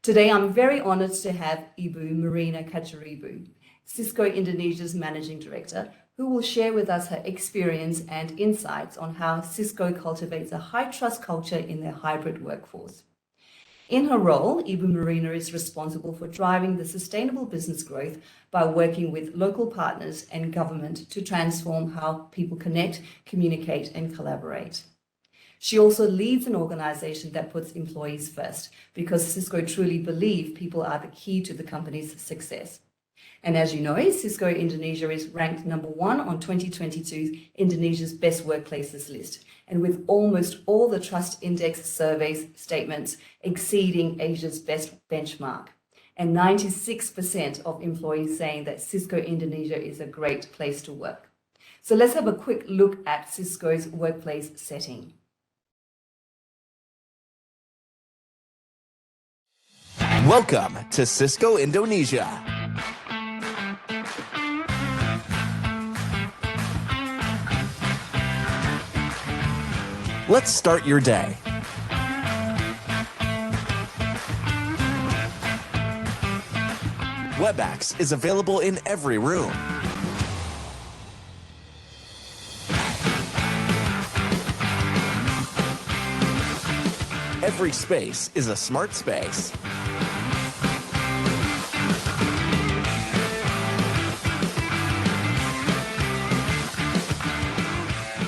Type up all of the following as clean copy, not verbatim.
Today, I'm very honored to have Ibu Marina Kacaribu, Cisco Indonesia's Managing Director, who will share with us her experience and insights on how Cisco cultivates a high-trust culture in their hybrid workforce. In her role, Ibu Marina is responsible for driving the sustainable business growth by working with local partners and government to transform how people connect, communicate, and collaborate. She also leads an organization that puts employees first because Cisco truly believe people are the key to the company's success. And as you know, Cisco Indonesia is ranked #1 on 2022's Indonesia's Best Workplaces list, and with almost all the Trust Index surveys statements exceeding Asia's best benchmark, and 96% of employees saying that Cisco Indonesia is a great place to work. So let's have a quick look at Cisco's workplace setting. Welcome to Cisco Indonesia. Let's start your day. WebEx is available in every room. Every space is a smart space.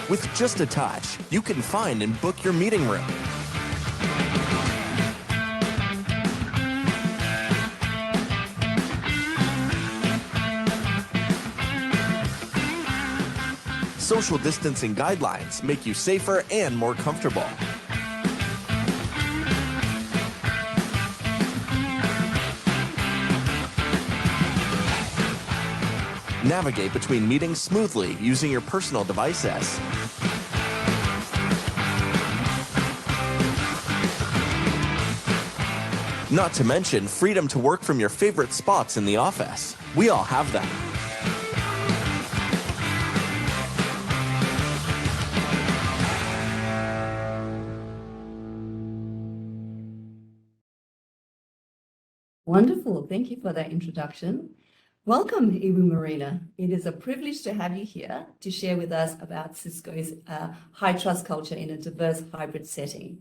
With just a touch, you can find and book your meeting room. Social distancing guidelines make you safer and more comfortable. Navigate between meetings smoothly using your personal devices. Not to mention freedom to work from your favorite spots in the office. We all have them. Wonderful. Thank you for that introduction. Welcome, Ibu Marina. It is a privilege to have you here to share with us about Cisco's high trust culture in a diverse hybrid setting.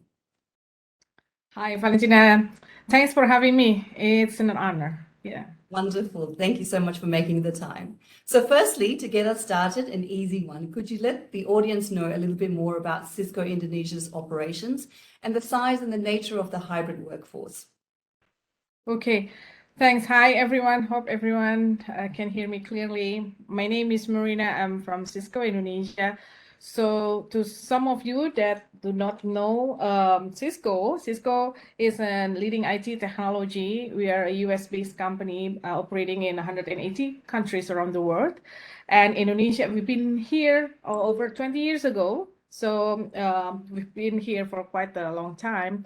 Hi, Valentina. Thanks for having me. It's an honor. Yeah. Wonderful. Thank you so much for making the time. So firstly, to get us started, an easy one, could you let the audience know a little bit more about Cisco Indonesia's operations and the size and the nature of the hybrid workforce? Okay. Thanks. Hi, everyone. Hope everyone can hear me clearly. My name is Marina. I'm from Cisco Indonesia. So to some of you that do not know Cisco is a leading IT technology. We are a US-based company operating in 180 countries around the world. And Indonesia, we've been here over 20 years ago. So we've been here for quite a long time.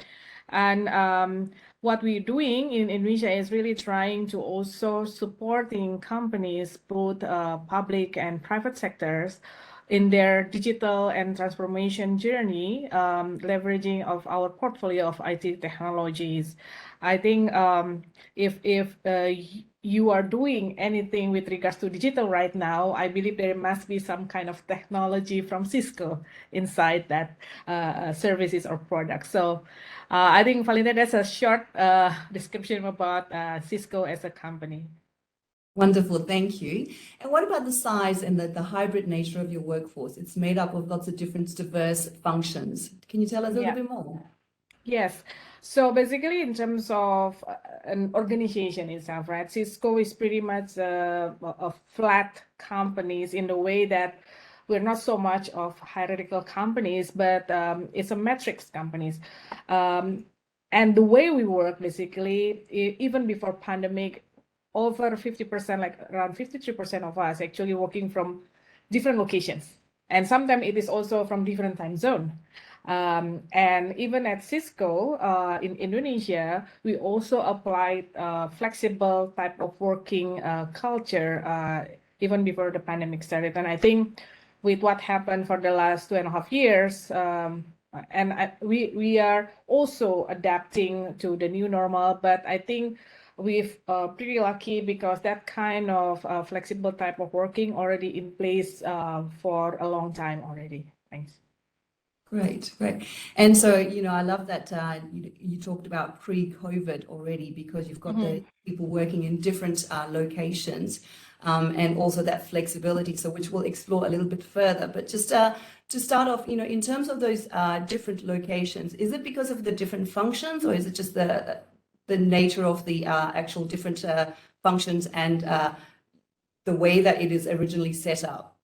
And what we're doing in Indonesia is really trying to also supporting companies, both public and private sectors, in their digital and transformation journey, leveraging of our portfolio of IT technologies. I think if you are doing anything with regards to digital right now, I believe there must be some kind of technology from Cisco inside that services or products. So I think, Valentina, that's a short description about Cisco as a company. Wonderful, thank you. And what about the size and the hybrid nature of your workforce? It's made up of lots of different diverse functions. Can you tell us a little bit more? Yes. So basically, in terms of an organization itself, right? Cisco is pretty much a flat companies in the way that we're not so much of hierarchical companies, but it's a matrix companies. And the way we work, basically, even before pandemic, over 50%, like around 53% of us actually working from different locations. And sometimes it is also from different time zone. And even at Cisco in Indonesia, we also applied flexible type of working culture even before the pandemic started. And I think with what happened for the last 2.5 years, And we are also adapting to the new normal, but I think we've pretty lucky because that kind of flexible type of working already in place for a long time already. Thanks. Great, great. And so, I love that you talked about pre-COVID already because you've got the people working in different locations and also that flexibility, so which we'll explore a little bit further. But just to start off, in terms of those different locations, is it because of the different functions or is it just the nature of the actual different functions and the way that it is originally set up?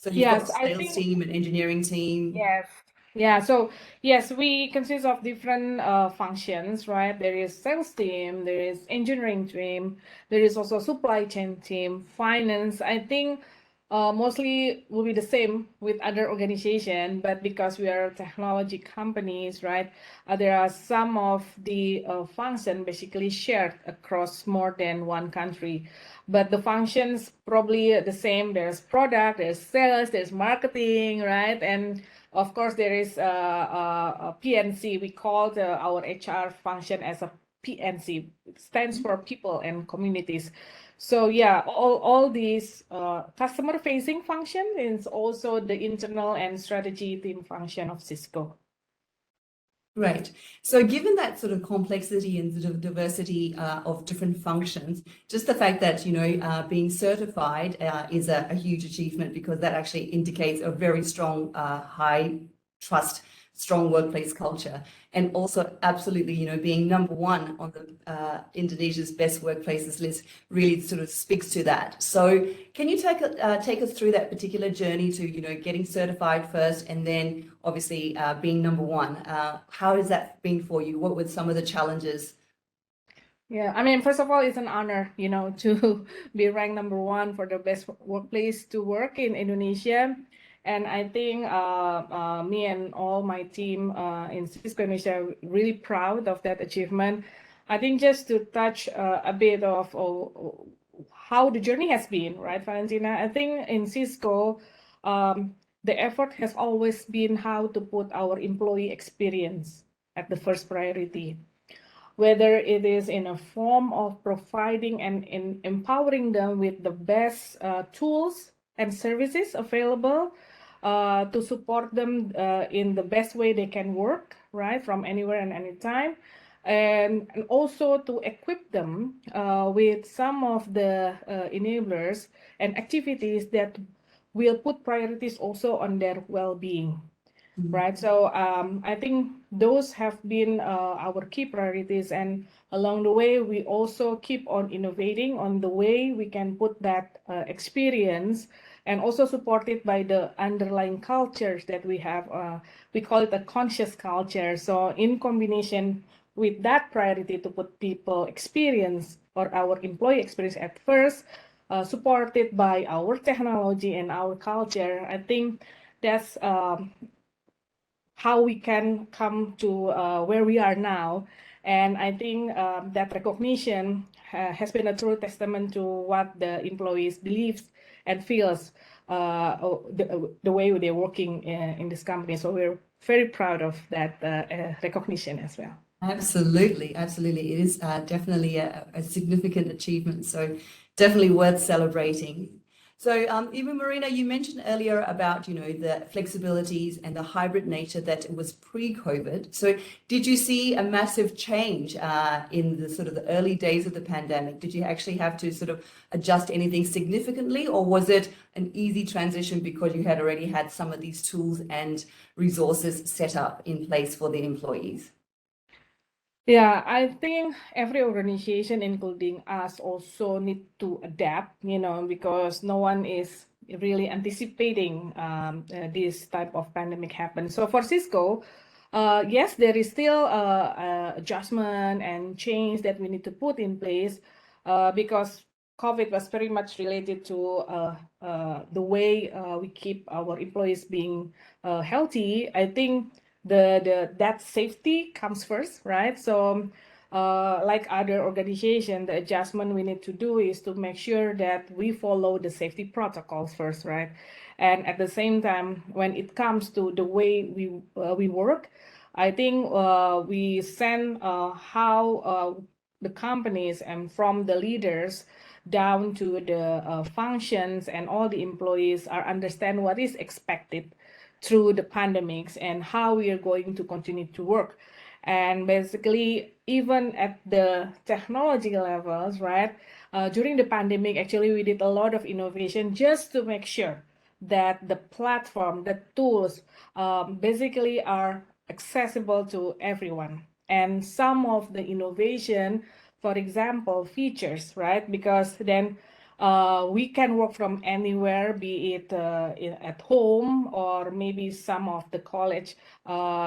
So you've got Yes, a I sales think team, an engineering team. yes. Yeah, so yes, we consist of different functions, right? There is sales team, there is engineering team, there is also supply chain team, finance. I think mostly will be the same with other organization, but because we are technology companies, right? There are some of the function basically shared across more than one country, but the functions probably the same. There's product, there's sales, there's marketing, right? And of course, there is a PNC. We call our HR function as a PNC. It stands for people and communities. So yeah, all these customer-facing function is also the internal and strategy team function of Cisco. Right. So given that sort of complexity and sort of diversity of different functions, just the fact that, being certified is a huge achievement because that actually indicates a very strong, high trust, strong workplace culture. And also absolutely, being number one on the Indonesia's Best Workplaces list really sort of speaks to that. So can you take us through that particular journey to, getting certified first and then obviously being number one? How has that been for you? What were some of the challenges? Yeah, I mean, first of all, it's an honor, to be ranked number one for the best workplace to work in Indonesia. And I think me and all my team in Cisco Indonesia are really proud of that achievement. I think just to touch a bit of how the journey has been, right, Valentina? I think in Cisco, the effort has always been how to put our employee experience at the first priority, whether it is in a form of providing and empowering them with the best tools and services available to support them in the best way they can work, right, from anywhere and anytime. And also to equip them with some of the enablers and activities that will put priorities also on their well-being. Right. So I think those have been our key priorities. And along the way, we also keep on innovating on the way we can put that experience and also supported by the underlying cultures that we have. We call it a conscious culture. So in combination with that priority to put people experience or our employee experience at first, supported by our technology and our culture, I think that's how we can come to where we are now. And I think that recognition has been a true testament to what the employees believes and feels the way they're working in this company. So we're very proud of that recognition as well. Absolutely, absolutely. It is definitely a significant achievement. So definitely worth celebrating. So even Marina, you mentioned earlier about, the flexibilities and the hybrid nature that it was pre-COVID. So did you see a massive change in the sort of the early days of the pandemic? Did you actually have to sort of adjust anything significantly, or was it an easy transition because you had already had some of these tools and resources set up in place for the employees? Yeah, I think every organization, including us, also need to adapt, because no one is really anticipating this type of pandemic happen. So for Cisco, yes, there is still adjustment and change that we need to put in place because COVID was very much related to the way we keep our employees being healthy. I think that safety comes first, right? So like other organization, the adjustment we need to do is to make sure that we follow the safety protocols first, right? And at the same time, when it comes to the way we work, I think we send how the companies and from the leaders down to the functions and all the employees are understand what is expected through the pandemics and how we are going to continue to work. And basically, even at the technology levels, right? During the pandemic, actually, we did a lot of innovation just to make sure that the platform, the tools, basically are accessible to everyone. And some of the innovation, for example, features, right? Because then we can work from anywhere, be it at home or maybe some of the college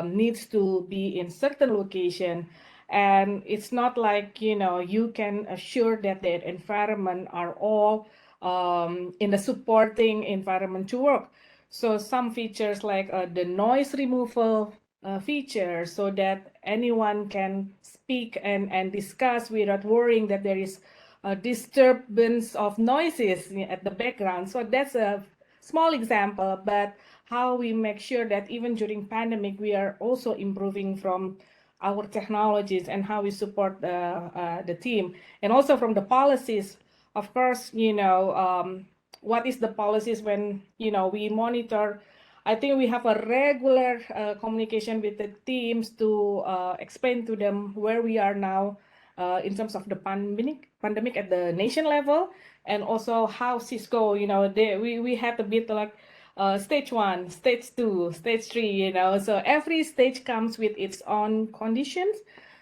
needs to be in certain location. And it's not like, you can assure that the environment are all in the supporting environment to work. So some features like the noise removal feature, so that anyone can speak and discuss without worrying that there is a disturbance of noises at the background. So that's a small example, but how we make sure that even during pandemic, we are also improving from our technologies and how we support the team. And also from the policies, of course, what is the policies when, we monitor. I think we have a regular communication with the teams to explain to them where we are now in terms of the pandemic at the nation level, and also how Cisco, we had a bit like stage 1, stage 2, stage 3, so every stage comes with its own conditions.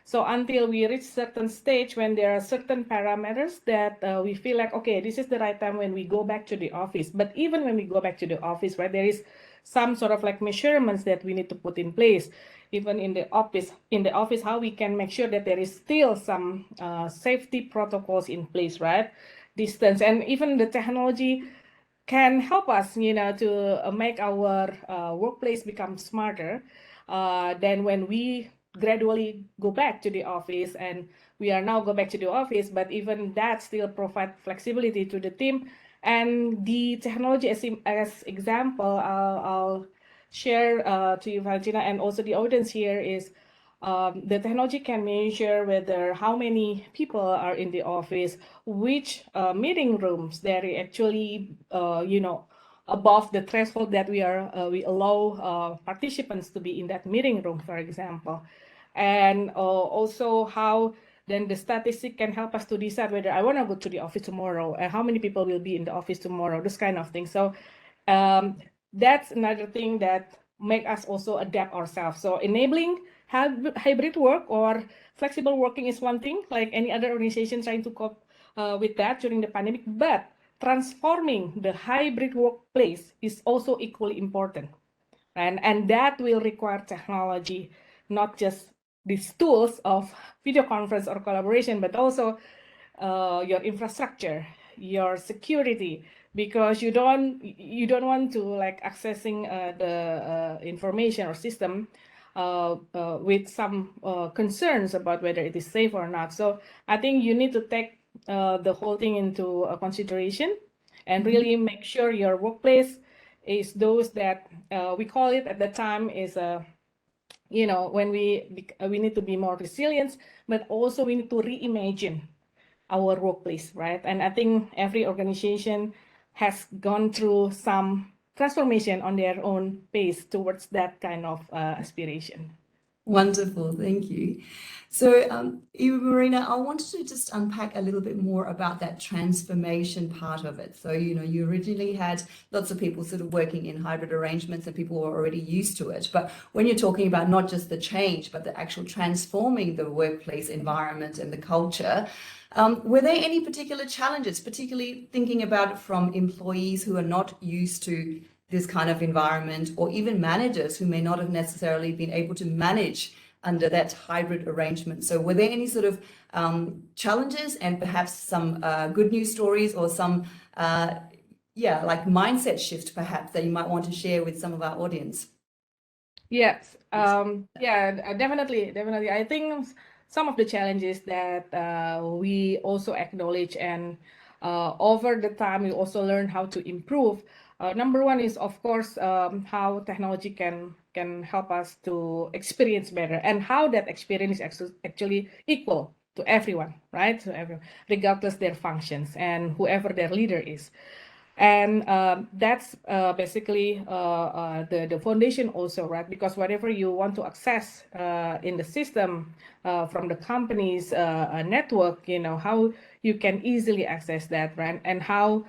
So until we reach certain stage when there are certain parameters that we feel like, okay, this is the right time when we go back to the office. But even when we go back to the office, right, there is some sort of like measurements that we need to put in place. Even in the office, how we can make sure that there is still some safety protocols in place, right? Distance, and even the technology can help us, to make our workplace become smarter. Then when we gradually go back to the office, and we are now go back to the office, but even that still provide flexibility to the team. And the technology as example, I'll share to you, Valentina, and also the audience here is the technology can measure whether how many people are in the office, which meeting rooms they're actually, above the threshold that we allow participants to be in that meeting room, for example. And also how then the statistic can help us to decide whether I want to go to the office tomorrow and how many people will be in the office tomorrow, this kind of thing. So that's another thing that make us also adapt ourselves. So enabling hybrid work or flexible working is one thing, like any other organization trying to cope with that during the pandemic, but transforming the hybrid workplace is also equally important. And that will require technology, not just these tools of video conference or collaboration, but also your infrastructure, your security, because you don't want to like accessing the information or system with some concerns about whether it is safe or not. So I think you need to take the whole thing into consideration and really make sure your workplace is those that we call it at the time is when we need to be more resilient, but also we need to reimagine our workplace, right? And I think every organization has gone through some transformation on their own pace towards that kind of aspiration. Wonderful, thank you. So, Marina, I wanted to just unpack a little bit more about that transformation part of it. So, you originally had lots of people sort of working in hybrid arrangements and people were already used to it. But when you're talking about not just the change, but the actual transforming the workplace environment and the culture, were there any particular challenges, particularly thinking about it from employees who are not used to this kind of environment, or even managers who may not have necessarily been able to manage under that hybrid arrangement? So were there any sort of challenges and perhaps some good news stories or some, like mindset shift perhaps that you might want to share with some of our audience? Yes, definitely. I think some of the challenges that we also acknowledge and over the time we also learn how to improve Number one is, of course, how technology can help us to experience better, and how that experience is actually equal to everyone, right? So everyone, regardless their functions and whoever their leader is. And that's basically the foundation also, right? Because whatever you want to access in the system from the company's network, how you can easily access that, right? And how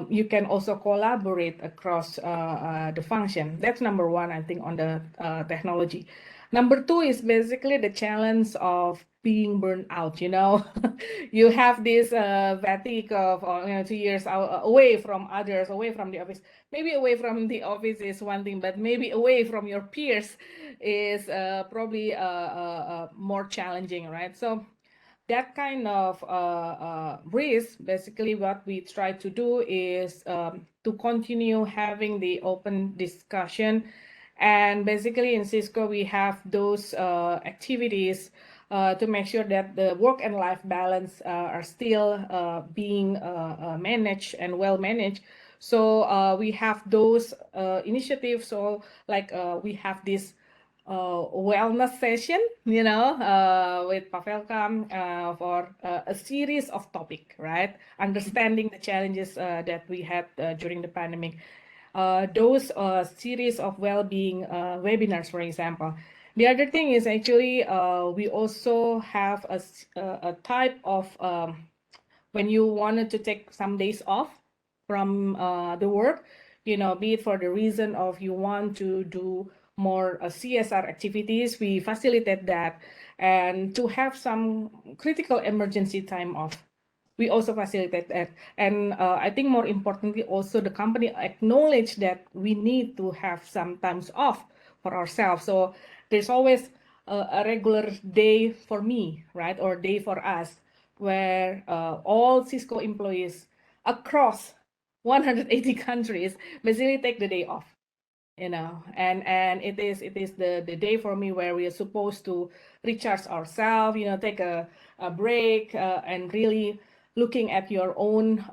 you can also collaborate across the function. That's number one, I think, on the technology. Number two is basically the challenge of being burned out. You have this fatigue of 2 years away from others, away from the office. Maybe away from the office is one thing, but maybe away from your peers is probably more challenging, right? So that kind of risk, basically what we try to do is to continue having the open discussion. And basically in Cisco, we have those activities to make sure that the work and life balance are still being managed and well managed. So we have those initiatives. So like we have this wellness session, with Pavelcam for a series of topic, right? Understanding the challenges that we had during the pandemic. Those series of well-being webinars, for example. The other thing is actually we also have a type of when you wanted to take some days off from the work, be it for the reason of you want to do more CSR activities, we facilitate that. And to have some critical emergency time off, we also facilitate that. And I think more importantly, also the company acknowledge that we need to have some times off for ourselves. So there's always a regular day for me, right? Or day for us, where all Cisco employees across 180 countries basically take the day off. And it is the day for me where we are supposed to recharge ourselves, take a break, and really looking at your own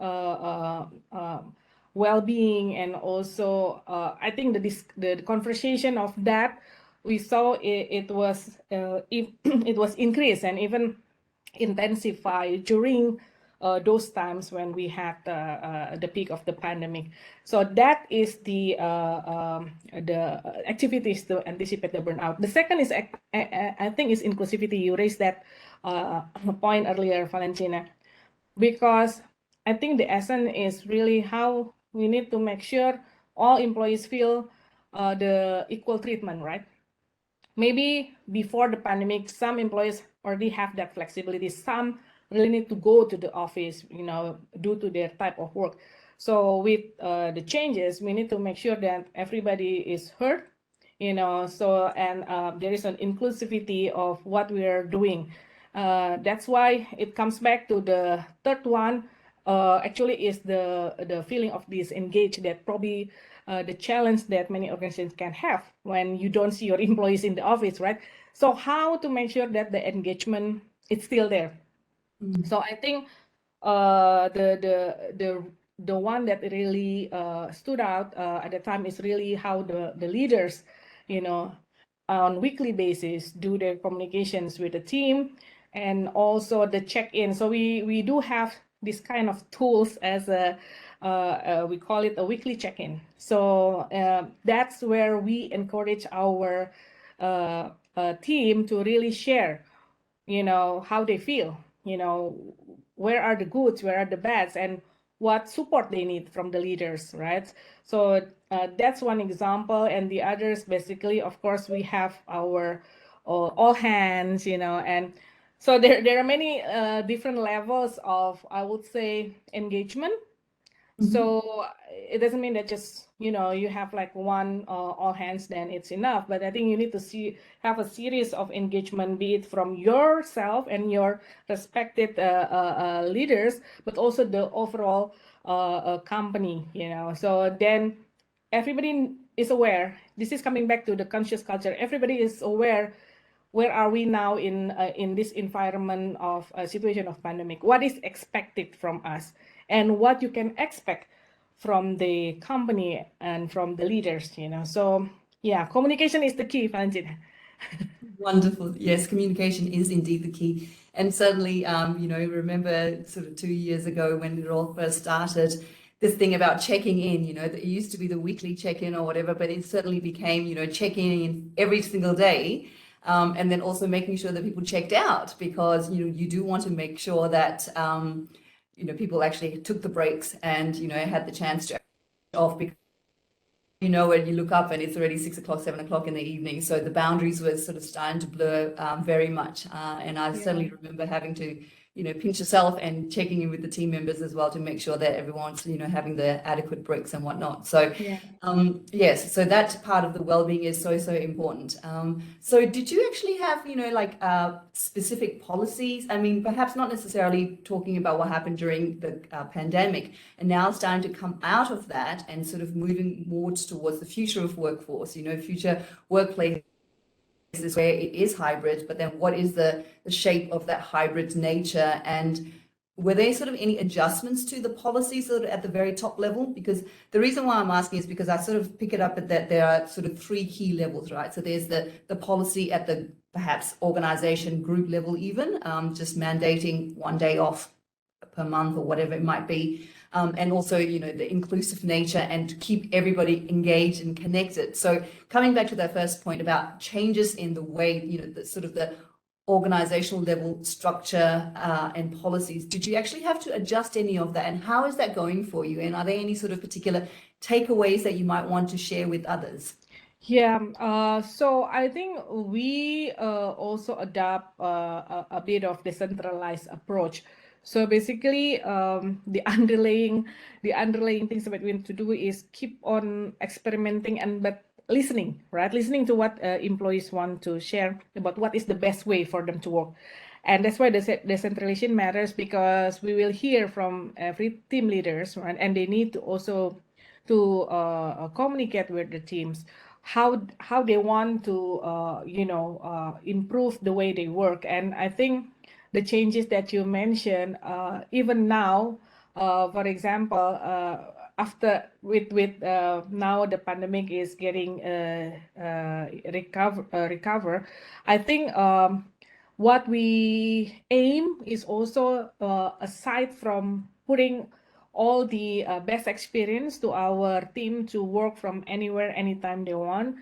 well-being. And also I think the conversation of that, we saw it was it was increased and even intensified during those times when we had the peak of the pandemic. So that is the activities to anticipate the burnout. The second is, I think, is inclusivity. You raised that point earlier, Valentina, because I think the essence is really how we need to make sure all employees feel the equal treatment, right? Maybe before the pandemic, some employees already have that flexibility. Some really need to go to the office, due to their type of work. So with the changes, we need to make sure that everybody is heard, so, and there is an inclusivity of what we are doing. That's why it comes back to the third one, actually is the feeling of disengaged, that probably the challenge that many organizations can have when you don't see your employees in the office, right? So how to make sure that the engagement is still there? So I think the one that really stood out at the time is really how the leaders, on weekly basis do their communications with the team, and also the check-in. So we do have this kind of tools as a we call it a weekly check-in. So that's where we encourage our team to really share, how they feel, where are the goods, where are the bads, and what support they need from the leaders, right? So that's one example. And the others, basically, of course, we have our all hands, and so there are many different levels of, I would say, engagement. So it doesn't mean that just, you have like one all hands, then it's enough. But I think you need to have a series of engagement, be it from yourself and your respected leaders, but also the overall company, So then everybody is aware. This is coming back to the conscious culture. Everybody is aware. Where are we now in this environment of a situation of pandemic? What is expected from us, and what you can expect from the company and from the leaders, So yeah, communication is the key, Valentina. Wonderful. Yes, communication is indeed the key. And certainly, remember sort of 2 years ago when it all first started, this thing about checking in, that it used to be the weekly check-in or whatever, but it certainly became, checking in every single day. And then also making sure that people checked out because, you do want to make sure that, people actually took the breaks and, had the chance to off because when you look up and it's already 6 o'clock, 7 o'clock in the evening. So the boundaries were sort of starting to blur very much. And I certainly remember having to, pinch yourself and checking in with the team members as well to make sure that everyone's, having the adequate breaks and whatnot. So, yes, so that part of the well-being is so, so important. So did you actually have, specific policies? I mean, perhaps not necessarily talking about what happened during the pandemic, and now starting to come out of that and sort of moving more towards the future of workforce, future workplaces where it is hybrid, but then what is the shape of that hybrid nature? And were there sort of any adjustments to the policies sort of at the very top level? Because the reason why I'm asking is because I sort of pick it up at that there are sort of three key levels, right? So there's the policy at the perhaps organization group level even, just mandating 1 day off per month or whatever it might be. And also, the inclusive nature and to keep everybody engaged and connected. So coming back to that first point about changes in the way, the sort of the organizational level structure and policies, did you actually have to adjust any of that? And how is that going for you? And are there any sort of particular takeaways that you might want to share with others? Yeah, so I think we also adopt a bit of decentralized approach. So basically, the underlying things that we need to do is keep on experimenting but listening, right? Listening to what employees want to share about what is the best way for them to work. And that's why the decentralization matters, because we will hear from every team leaders, right? And they need to also to communicate with the teams how they want to improve the way they work. And I think the changes that you mentioned, even now, for example, after with now the pandemic is getting recover, I think what we aim is also, aside from putting all the best experience to our team to work from anywhere, anytime they want,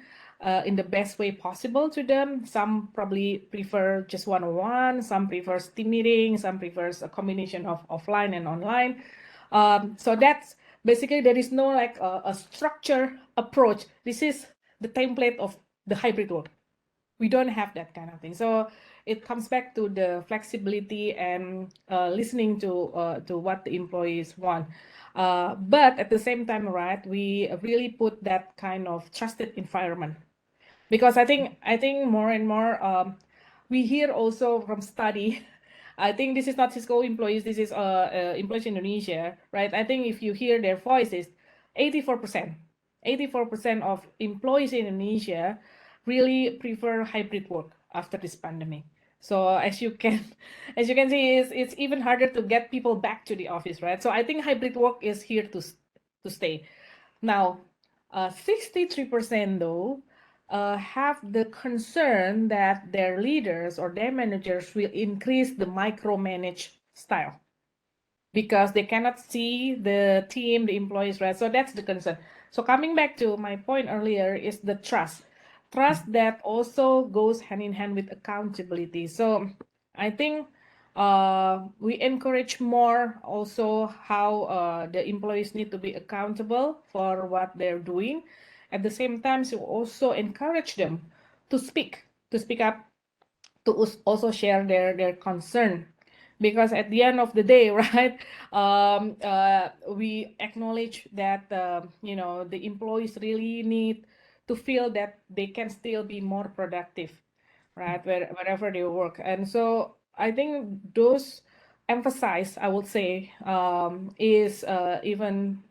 in the best way possible to them. Some probably prefer just one-on-one, some prefers team meeting, some prefers a combination of offline and online. So that's basically, there is no like a structure approach. This is the template of the hybrid work. We don't have that kind of thing. So it comes back to the flexibility and listening to what the employees want. But at the same time, right, we really put that kind of trusted environment, because I think more and more we hear also from study. I think this is not Cisco employees, this is employees in Indonesia, right? I think if you hear their voices, 84% of employees in Indonesia really prefer hybrid work after this pandemic. So as you can see, it's even harder to get people back to the office, right? So I think hybrid work is here to stay. Now, 63% though have the concern that their leaders or their managers will increase the micromanage style, because they cannot see the team, the employees, right? So that's the concern. So coming back to my point earlier is the trust that also goes hand in hand with accountability. So I think we encourage more also how the employees need to be accountable for what they're doing. At the same time, you also encourage them to speak up, to also share their concern, because at the end of the day, right, we acknowledge that the employees really need to feel that they can still be more productive, right, wherever they work. And so I think those emphasize, I would say, is even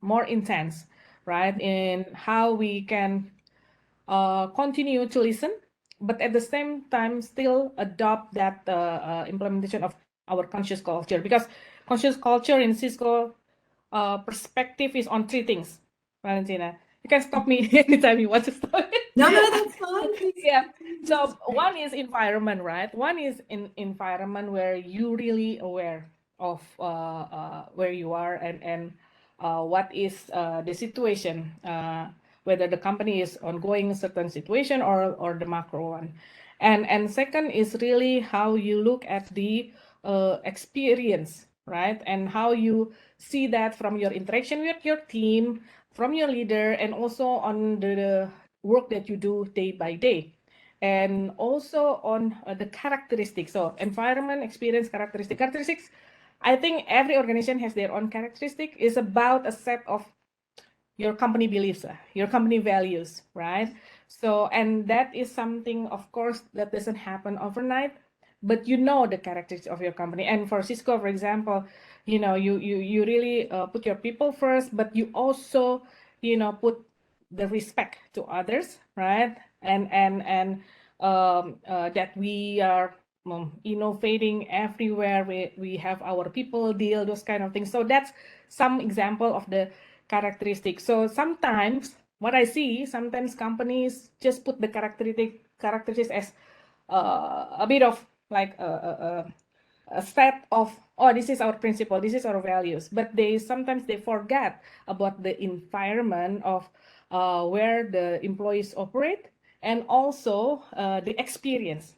more intense, right, in how we can continue to listen, but at the same time still adopt that implementation of our conscious culture, because conscious culture in Cisco perspective is on three things, Valentina. You can stop me anytime you want to stop. No, that's fine. Please. Yeah. So one is environment, right? One is in environment where you really aware of where you are and what is the situation, whether the company is ongoing certain situation or the macro one. And second is really how you look at the experience, right? And how you see that from your interaction with your team, from your leader, and also on the work that you do day by day, and also on the characteristics. So environment, experience, characteristics. I think every organization has their own characteristic. It's about a set of your company beliefs, your company values, right? So, and that is something, of course, that doesn't happen overnight, but you know the characteristics of your company. And for Cisco, for example, you really put your people first, but you also, put the respect to others, right? And that we are innovating everywhere. We have our people deal, those kind of things. So that's some example of the characteristics. So sometimes what I see, sometimes companies just put the characteristics as a bit of like a set of, oh, this is our principle, this is our values, but they sometimes they forget about the environment of where the employees operate, and also the experience,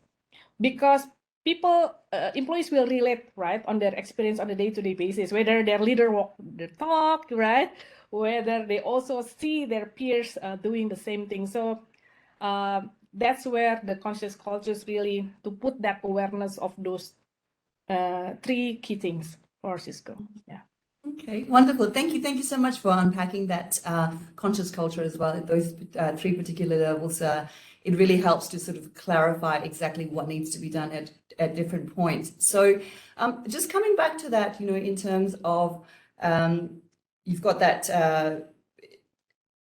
because people employees will relate, right, on their experience on a day-to-day basis, whether their leader walk the talk, right, whether they also see their peers doing the same thing. So that's where the conscious cultures really to put that awareness of those three key things for Cisco. Yeah. Okay, wonderful. Thank you. Thank you so much for unpacking that conscious culture as well at those three particular levels. It really helps to sort of clarify exactly what needs to be done at different points. So just coming back to that, in terms of you've got that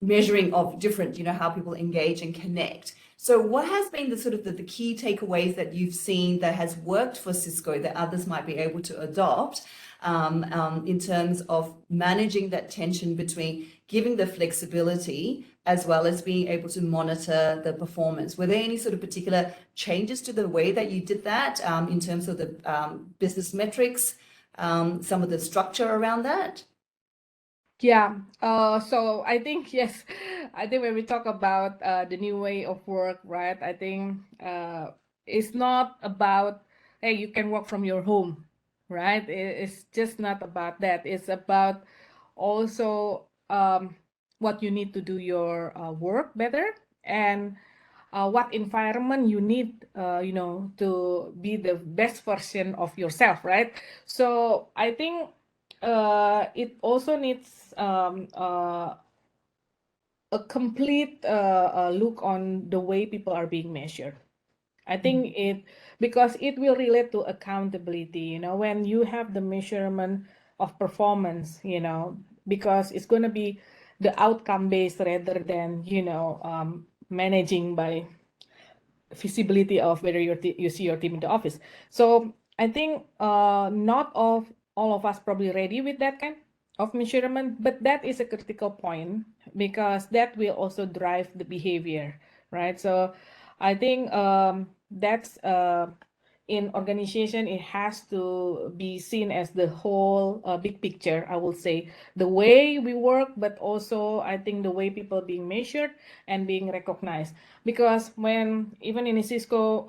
measuring of different, how people engage and connect. So what has been the sort of the key takeaways that you've seen that has worked for Cisco that others might be able to adopt in terms of managing that tension between giving the flexibility as well as being able to monitor the performance? Were there any sort of particular changes to the way that you did that in terms of the business metrics, some of the structure around that? Yeah, so I think, yes, I think when we talk about the new way of work, right, I think it's not about, hey, you can work from your home, right? It's just not about that. It's about also what you need to do your work better, and what environment you need, to be the best version of yourself, right? So I think it also needs a complete look on the way people are being measured. I think because it will relate to accountability, when you have the measurement of performance, because it's going to be the outcome based rather than, managing by visibility of whether you see your team in the office. So I think not all of us probably ready with that kind of measurement, but that is a critical point because that will also drive the behavior, right? So I think that's in organization, it has to be seen as the whole big picture, I will say, the way we work, but also I think the way people being measured and being recognized. Because when even in a Cisco,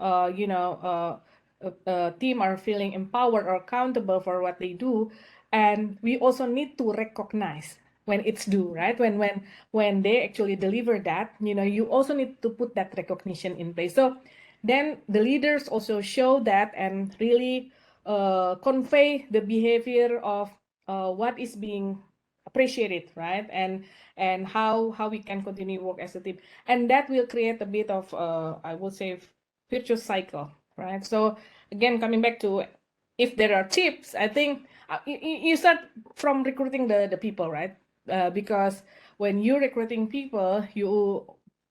team are feeling empowered or accountable for what they do, and we also need to recognize when it's due, right? When they actually deliver that, you also need to put that recognition in place. So then the leaders also show that and really convey the behavior of what is being appreciated, right? And how we can continue work as a team, and that will create a bit of I would say virtuous cycle, right? So again, coming back to if there are tips, I think you start from recruiting the people, right? Because when you're recruiting people, you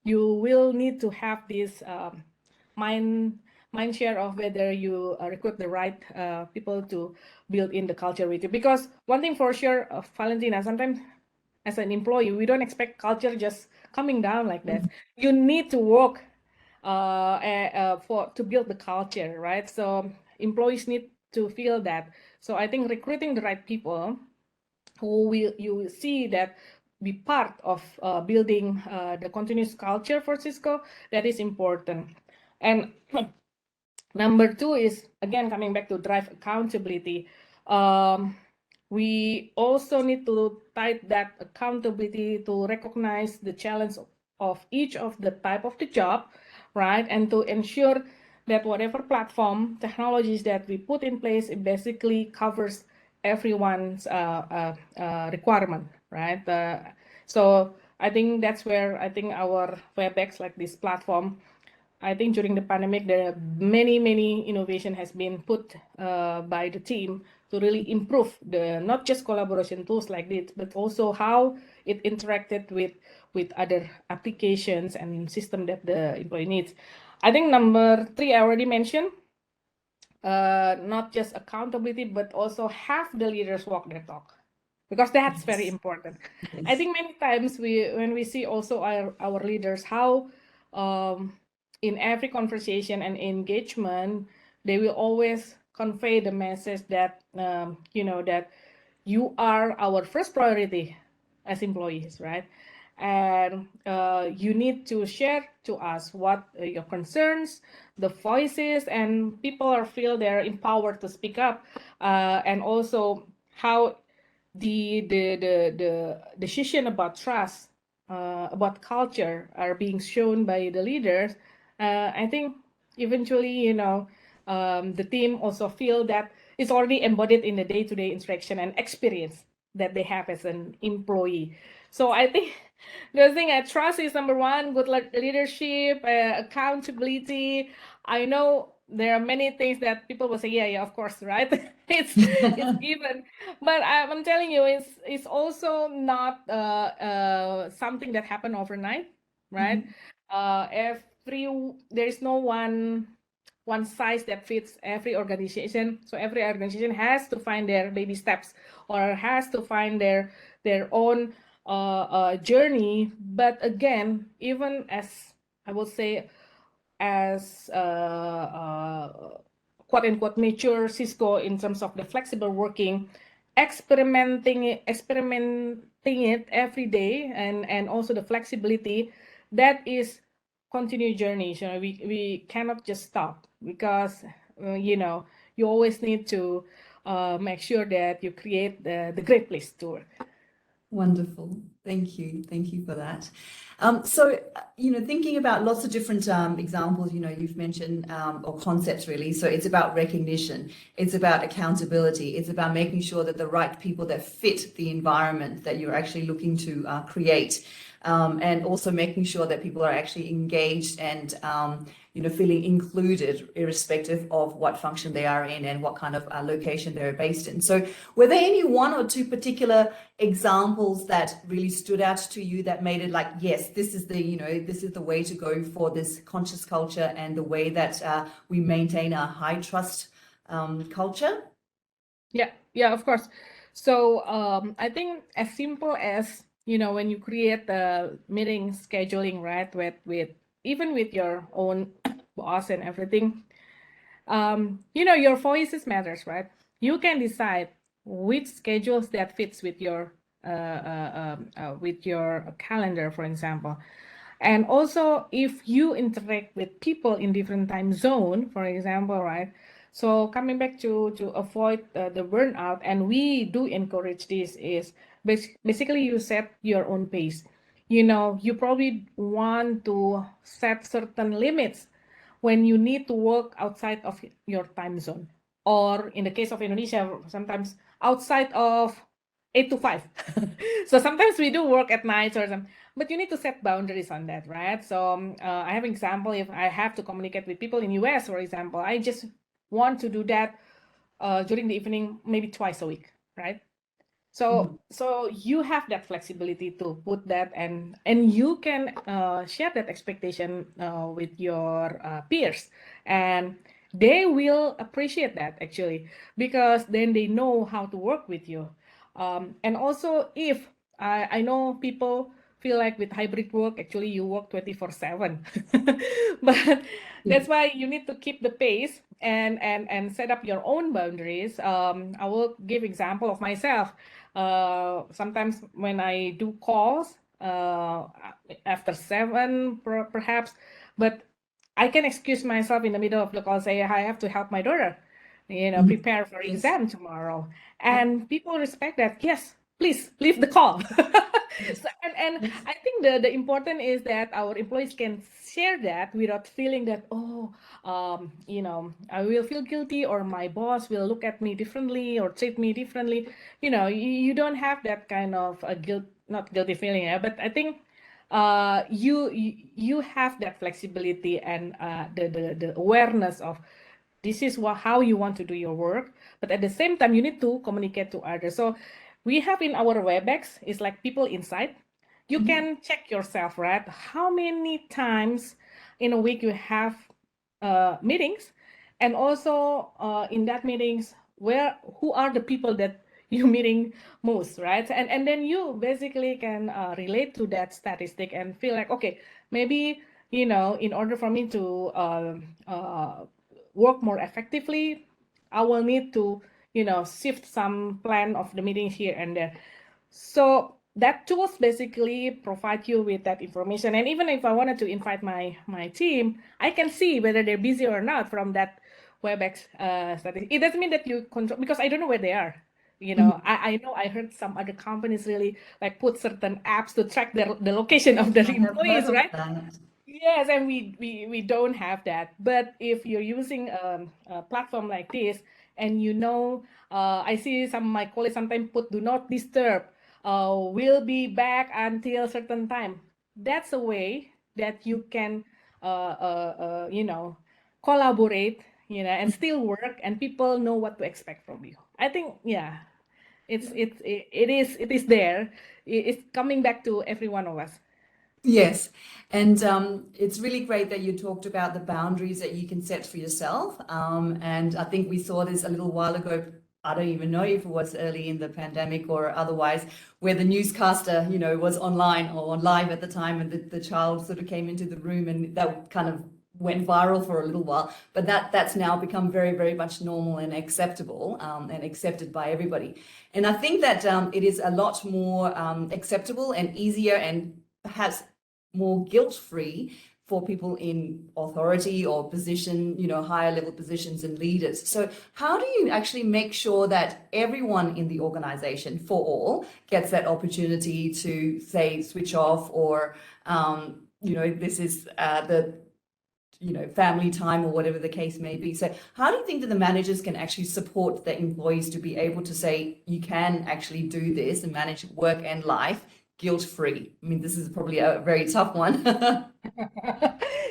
will need to have this mind share of whether you recruit the right people to build in the culture with you. Because one thing for sure, Valentina, sometimes as an employee, we don't expect culture just coming down like that. You need to work to build the culture, right? So employees need to feel that. So I think recruiting the right people who you will see that be part of building the continuous culture for Cisco, that is important. And number two is, again, coming back to drive accountability. We also need to tie that accountability to recognize the challenge of each of the type of the job, right? And to ensure that whatever platform technologies that we put in place, it basically covers everyone's requirement, right? So I think that's where I think our WebEx, like this platform, I think during the pandemic, there are many innovation has been put by the team to really improve the not just collaboration tools like this, but also how it interacted with other applications and system that the employee needs. I think number three, I already mentioned, not just accountability, but also have the leaders walk their talk, because that's very important. I think many times when we see also our leaders, how in every conversation and engagement, they will always convey the message that that you are our first priority as employees, right? And you need to share to us what your concerns, the voices, and people are feel they're empowered to speak up, and also how the decision about trust, about culture are being shown by the leaders. I think eventually, the team also feel that it's already embodied in the day-to-day interaction and experience that they have as an employee. So I think the thing I trust is number one, good leadership, accountability. I know there are many things that people will say, yeah, of course, right? it's given, but I'm telling you, it's also not something that happened overnight, right? There is no one size that fits every organization. So every organization has to find their baby steps or has to find their own journey. But again, even as I will say, as quote unquote mature Cisco in terms of the flexible working, experimenting it every day, and also the flexibility, that is continued journey. So we cannot just stop, because you always need to make sure that you create the great place to work. Wonderful. Thank you. Thank you for that. So, thinking about lots of different examples, you've mentioned, or concepts really. So it's about recognition, it's about accountability, it's about making sure that the right people that fit the environment that you're actually looking to create, and also making sure that people are actually engaged and, feeling included, irrespective of what function they are in and what kind of location they're based in. So were there any one or two particular examples that really stood out to you that made it like, yes, this is the way to go for this conscious culture and the way that we maintain a high trust culture? Yeah, of course. So I think as simple as, when you create the meeting scheduling, right, with even with your own boss and everything, your voices matters, right? You can decide which schedules that fits with your calendar, for example. And also, if you interact with people in different time zone, for example, right? So coming back to avoid the burnout, and we do encourage this, is basically you set your own pace. You probably want to set certain limits when you need to work outside of your time zone, or in the case of Indonesia, sometimes outside of 8 to 5. So sometimes we do work at night or something, but you need to set boundaries on that, right? So I have an example. If I have to communicate with people in US, for example, I just want to do that during the evening, maybe twice a week, right? So you have that flexibility to put that, and you can share that expectation with your peers, and they will appreciate that actually, because then they know how to work with you. And also, if I know people feel like with hybrid work, actually you work 24/7, but that's why you need to keep the pace and set up your own boundaries. I will give example of myself. Sometimes when I do calls after 7 perhaps, but I can excuse myself in the middle of the call, say I have to help my daughter, prepare for Yes. exam tomorrow, and people respect that. Yes, please leave the call. So, and Yes. I think the important is that our employees can share that without feeling that, I will feel guilty, or my boss will look at me differently or treat me differently. You don't have that kind of not guilty feeling, but I think you have that flexibility and the awareness of this is how you want to do your work, but at the same time you need to communicate to others. So we have in our webex is like people inside. You can check yourself, right? How many times in a week you have meetings, and also in that meetings, who are the people that you meeting most, right? And then you basically can relate to that statistic and feel like, okay, maybe in order for me to work more effectively, I will need to shift some plan of the meetings here and there. So that tools basically provide you with that information. And even if I wanted to invite my team, I can see whether they're busy or not from that WebEx statistic. It doesn't mean that you control, because I don't know where they are. I know I heard some other companies really like put certain apps to track the location of their I have heard employees, of right? that. Yes, and we don't have that. But if you're using a platform like this, and I see some of my colleagues sometimes put "do not disturb," will be back until a certain time. That's a way that you can, collaborate, and still work, and people know what to expect from you. I think, yeah, it is there. It's coming back to every one of us. Yes, and it's really great that you talked about the boundaries that you can set for yourself. And I think we saw this a little while ago. I don't even know if it was early in the pandemic or otherwise, where the newscaster, was online or on live at the time, and the child sort of came into the room, and that kind of went viral for a little while. But that's now become very, very much normal and acceptable, and accepted by everybody. And I think that it is a lot more acceptable and easier, and perhaps more guilt-free for people in authority or position, higher level positions and leaders. So how do you actually make sure that everyone in the organization, for all, gets that opportunity to, say, switch off, or, this is the family time, or whatever the case may be. So how do you think that the managers can actually support their employees to be able to say, you can actually do this and manage work and life guilt-free? I mean, this is probably a very tough one.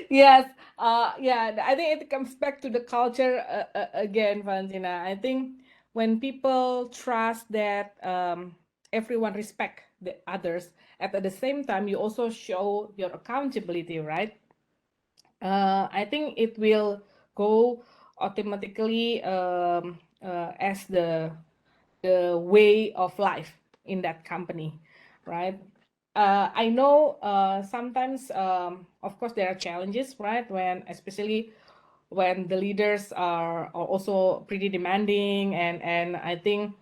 Yes, yeah, I think it comes back to the culture again, Valentina. I think when people trust that everyone respect the others, at the same time, you also show your accountability, right? I think it will go automatically as the way of life in that company, right? I know sometimes, of course, there are challenges, right? Especially when the leaders are also pretty demanding, and I think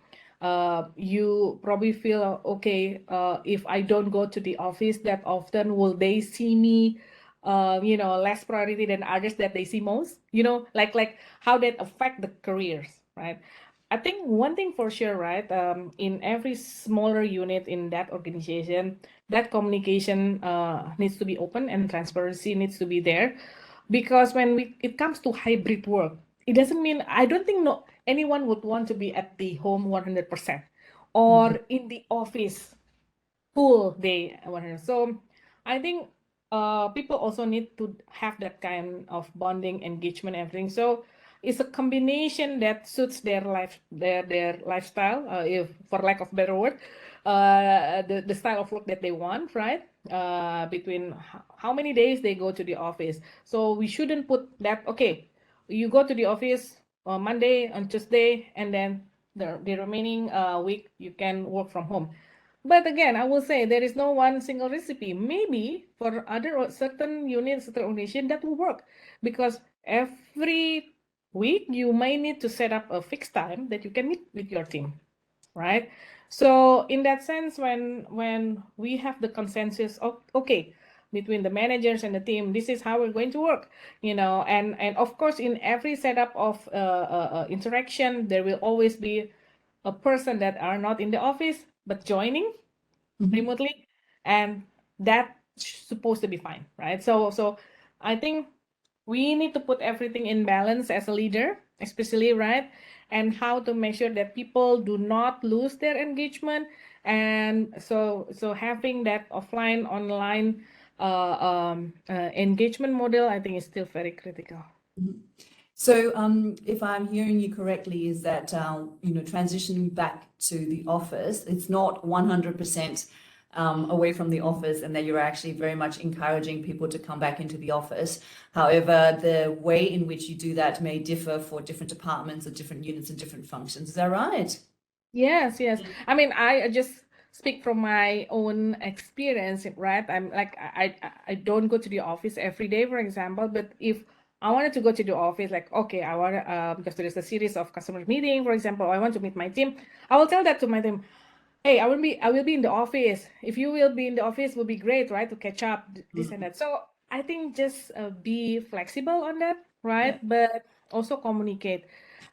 you probably feel, okay, if I don't go to the office that often, will they see me less priority than others that they see most, like how that affect the careers, right? I think one thing for sure, right? In every smaller unit in that organization, that communication needs to be open, and transparency needs to be there. Because when it comes to hybrid work, it doesn't mean, I don't think anyone would want to be at the home 100%, or in the office full day 100. So I think people also need to have that kind of bonding, engagement, everything. So is a combination that suits their lifestyle, if for lack of better word, the style of work that they want, right? Between how many days they go to the office. So we shouldn't put that, okay, you go to the office on Monday, on Tuesday, and then the remaining week you can work from home. But again, I will say there is no one single recipe. Maybe for other certain units, certain organization, that will work, because every week you may need to set up a fixed time that you can meet with your team, right? So in that sense, when we have the consensus of, okay, between the managers and the team, this is how we're going to work, and of course, in every setup of interaction, there will always be a person that are not in the office but joining remotely, and that's supposed to be fine, right? So I think we need to put everything in balance as a leader, especially, right? And how to make sure that people do not lose their engagement. And so having that offline online engagement model, I think, is still very critical. So if I'm hearing you correctly, is that, transitioning back to the office, it's not 100% away from the office, and that you're actually very much encouraging people to come back into the office. However, the way in which you do that may differ for different departments or different units and different functions. Is that right? Yes. I mean, I just speak from my own experience, right? I'm like, I don't go to the office every day, for example, but if I wanted to go to the office, like, okay, I want to, because there is a series of customer meeting, for example, I want to meet my team, I will tell that to my team. Hey, I will be in the office. If you will be in the office, will be great, right? To catch up, this and that. So I think just be flexible on that, right? But also communicate.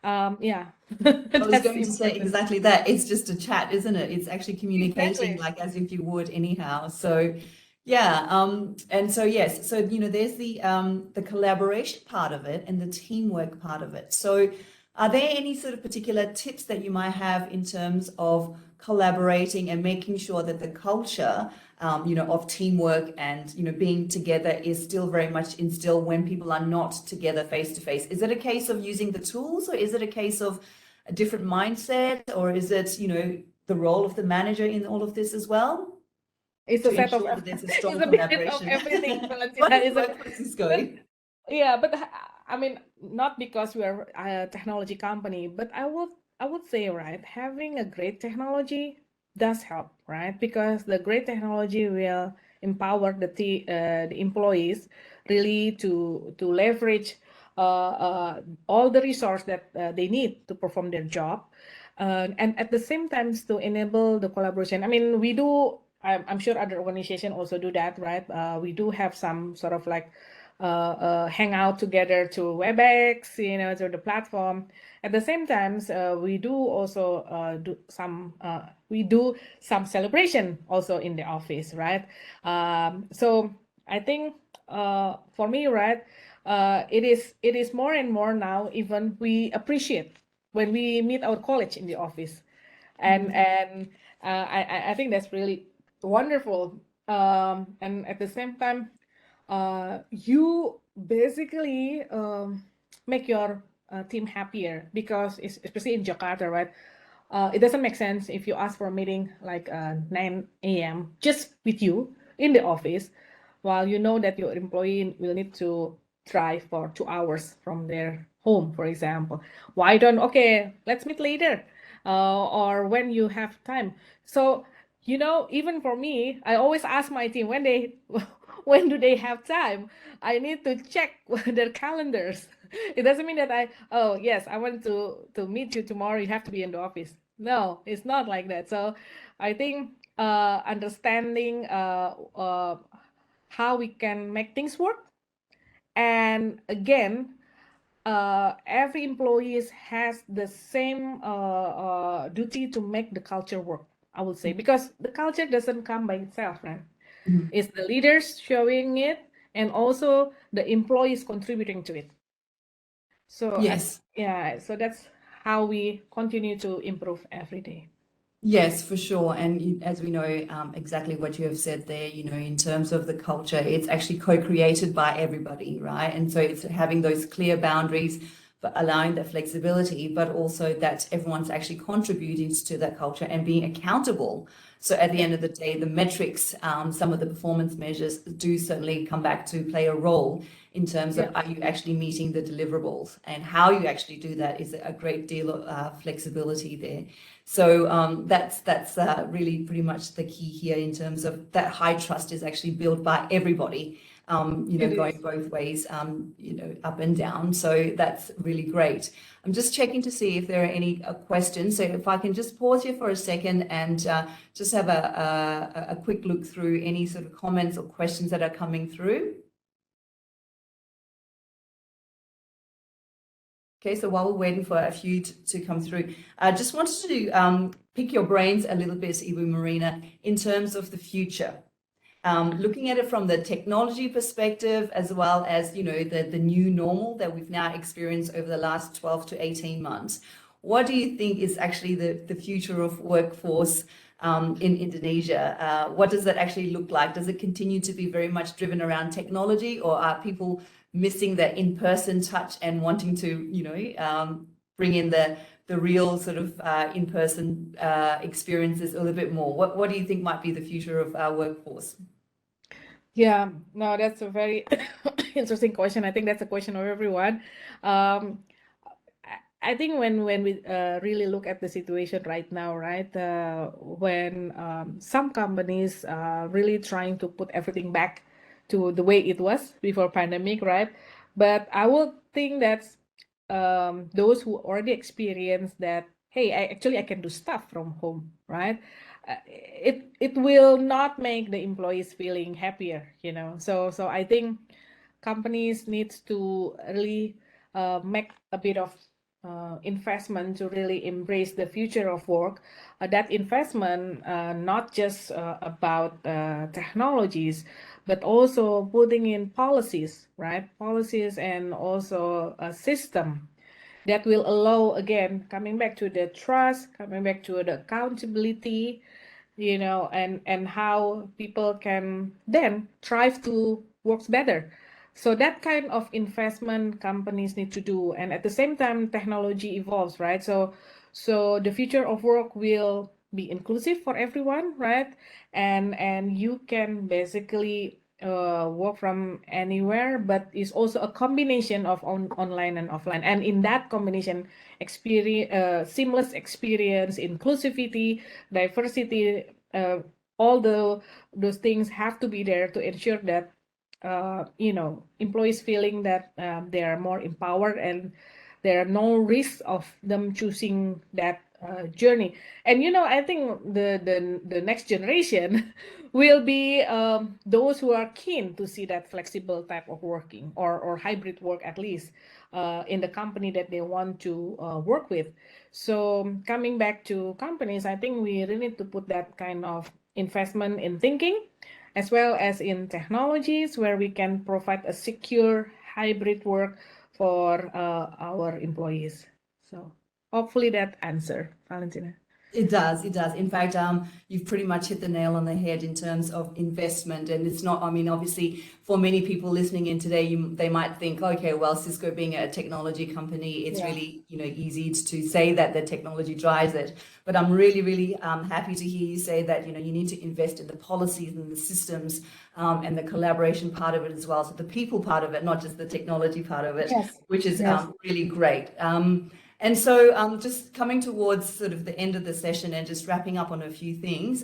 Yeah. I was That's going to say important. exactly that. It's just a chat, isn't it? It's actually communicating Exactly. like as if you would anyhow. So yeah, and so yes, so there's the collaboration part of it and the teamwork part of it. So are there any sort of particular tips that you might have in terms of collaborating and making sure that the culture of teamwork and being together is still very much instilled when people are not together face to face? Is it a case of using the tools, or is it a case of a different mindset, or is it the role of the manager in all of this as well? It's To a set of ensure that there's a strong it's a bit of collaboration. everything, Valentina, What does isn't work for it? Cisco? But yeah, but I mean, not because we are a technology company, but I would say, right, having a great technology does help, right? Because the great technology will empower the employees really to leverage all the resource that they need to perform their job, and at the same time to enable the collaboration. I mean, we do. I'm sure other organizations also do that, right? We do have some sort of like hangout together to WebEx, to the platform. At the same time, we do also do some celebration also in the office, right? So I think for me, right, it is more and more now. Even we appreciate when we meet our colleagues in the office, and I think that's really wonderful. And at the same time, you basically make your team happier, because especially in Jakarta, right? It doesn't make sense if you ask for a meeting like 9 a.m. just with you in the office, while you know that your employee will need to drive for 2 hours from their home, for example. Why don't, okay, let's meet later, or when you have time. So, even for me, I always ask my team when do they have time. I need to check their calendars. It doesn't mean that oh yes, I want to meet you tomorrow, you have to be in the office. No, it's not like that. So I think understanding how we can make things work, and again, every employee has the same duty to make the culture work, I would say, because the culture doesn't come by itself, right? It's the leaders showing it, and also the employees contributing to it. So Yes. yeah, so that's how we continue to improve every day. Yes, for sure. And as we know, exactly what you have said there, in terms of the culture, it's actually co-created by everybody, right? And so it's having those clear boundaries but allowing that flexibility, but also that everyone's actually contributing to that culture and being accountable. So at the end of the day, the metrics, some of the performance measures do certainly come back to play a role in terms of are you actually meeting the deliverables, and how you actually do that is a great deal of flexibility there. So that's really pretty much the key here in terms of that high trust is actually built by everybody, going both ways, up and down. So that's really great. I'm just checking to see if there are any questions. So if I can just pause here for a second and just have a quick look through any sort of comments or questions that are coming through. Okay, so while we're waiting for a few to come through, I just wanted to pick your brains a little bit, Ibu, Marina, in terms of the future. Looking at it from the technology perspective, as well as, the new normal that we've now experienced over the last 12 to 18 months. What do you think is actually the future of workforce in Indonesia? What does that actually look like? Does it continue to be very much driven around technology, or are people missing the in-person touch and wanting to, bring in the real sort of in-person experiences a little bit more? What do you think might be the future of our workforce? Yeah, no, that's a very interesting question. I think that's a question of everyone. I think when we really look at the situation right now, right, when some companies are really trying to put everything back to the way it was before pandemic, right? But I would think that those who already experienced that, hey, I can do stuff from home, right? It will not make the employees feeling happier, So I think companies needs to really make a bit of investment to really embrace the future of work. That investment not just about technologies, but also putting in policies, right? Policies and also a system that will allow, again, coming back to the trust, coming back to the accountability, and how people can then thrive to work better. So that kind of investment companies need to do, and at the same time, technology evolves, right? So the future of work will be inclusive for everyone, right? And you can basically work from anywhere, but it's also a combination of online and offline. And in that combination, seamless experience, inclusivity, diversity, all those things have to be there to ensure that employees feeling that they are more empowered and there are no risks of them choosing that journey. And I think the next generation will be those who are keen to see that flexible type of working or hybrid work, at least in the company that they want to work with. So coming back to companies, I think we really need to put that kind of investment in thinking, as well as in technologies where we can provide a secure hybrid work for our employees. So hopefully that answer, Valentina. It does. In fact, you've pretty much hit the nail on the head in terms of investment. And it's not, obviously, for many people listening in today, they might think, okay, well, Cisco being a technology company, it's really, easy to say that the technology drives it. But I'm really, really happy to hear you say that, you need to invest in the policies and the systems and the collaboration part of it as well. So the people part of it, not just the technology part of it, which is really great. And so just coming towards sort of the end of the session and just wrapping up on a few things,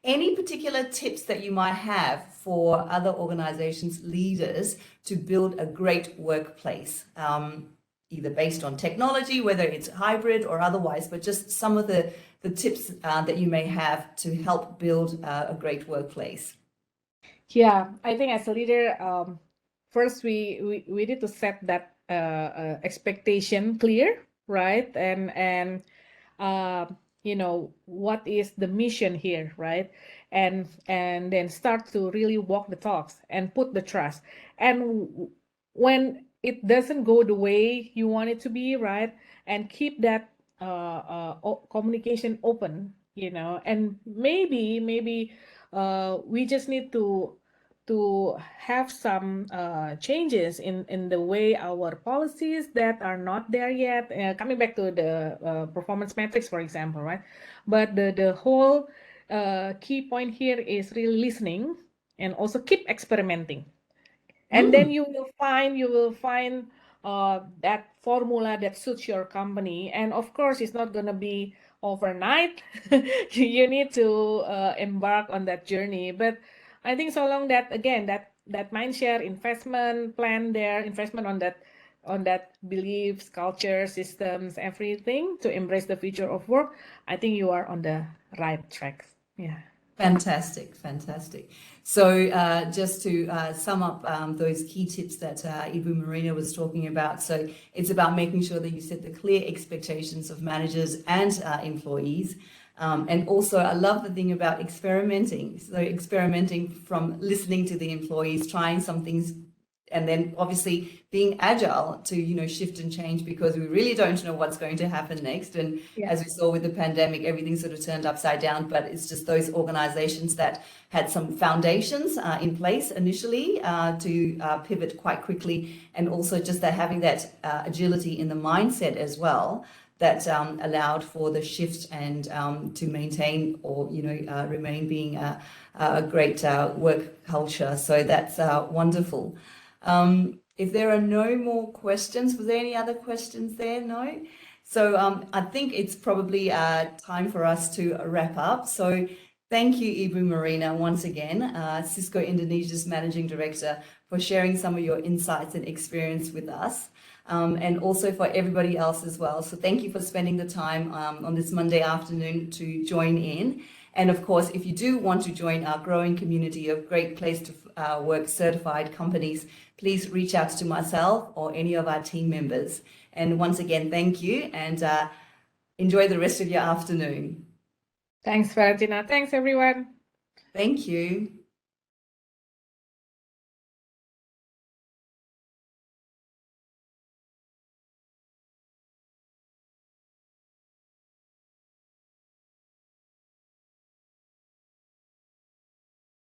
any particular tips that you might have for other organizations, leaders, to build a great workplace, either based on technology, whether it's hybrid or otherwise, but just some of the tips that you may have to help build a great workplace? Yeah, I think as a leader, first we need to set that expectation clear, right? And what is the mission here, right? And then start to really walk the talks and put the trust. And when it doesn't go the way you want it to be, right? And keep that communication open, and maybe we just need to to have some changes in the way our policies that are not there yet. Coming back to the performance metrics, for example, right? But the whole key point here is really listening and also keep experimenting. And then you will find that formula that suits your company. And of course, it's not gonna be overnight. You need to embark on that journey. But I think so long that again that mindshare investment plan there, investment on that beliefs, culture, systems, everything to embrace the future of work, I think you are on the right track. Yeah. Fantastic, fantastic. So just to sum up those key tips that Ibu Marina was talking about. So it's about making sure that you set the clear expectations of managers and employees. And also, I love the thing about experimenting. So experimenting from listening to the employees, trying some things, and then obviously being agile to, you know, shift and change, because we really don't know what's going to happen next. And as we saw with the pandemic, everything sort of turned upside down, but it's just those organizations that had some foundations in place initially to pivot quite quickly, and also just that having that agility in the mindset as well, that allowed for the shift and to maintain or, you know, remain being a great work culture. So that's wonderful. If there are no more questions, was there any other questions there? No? So I think it's probably time for us to wrap up. So thank you, Ibu Marina, once again, Cisco Indonesia's Managing Director, for sharing some of your insights and experience with us. And also for everybody else as well. So thank you for spending the time on this Monday afternoon to join in. And of course, if you do want to join our growing community of Great Place to Work certified companies, please reach out to myself or any of our team members. And once again, thank you, and enjoy the rest of your afternoon. Thanks, Valentina. Thanks, everyone. Thank you.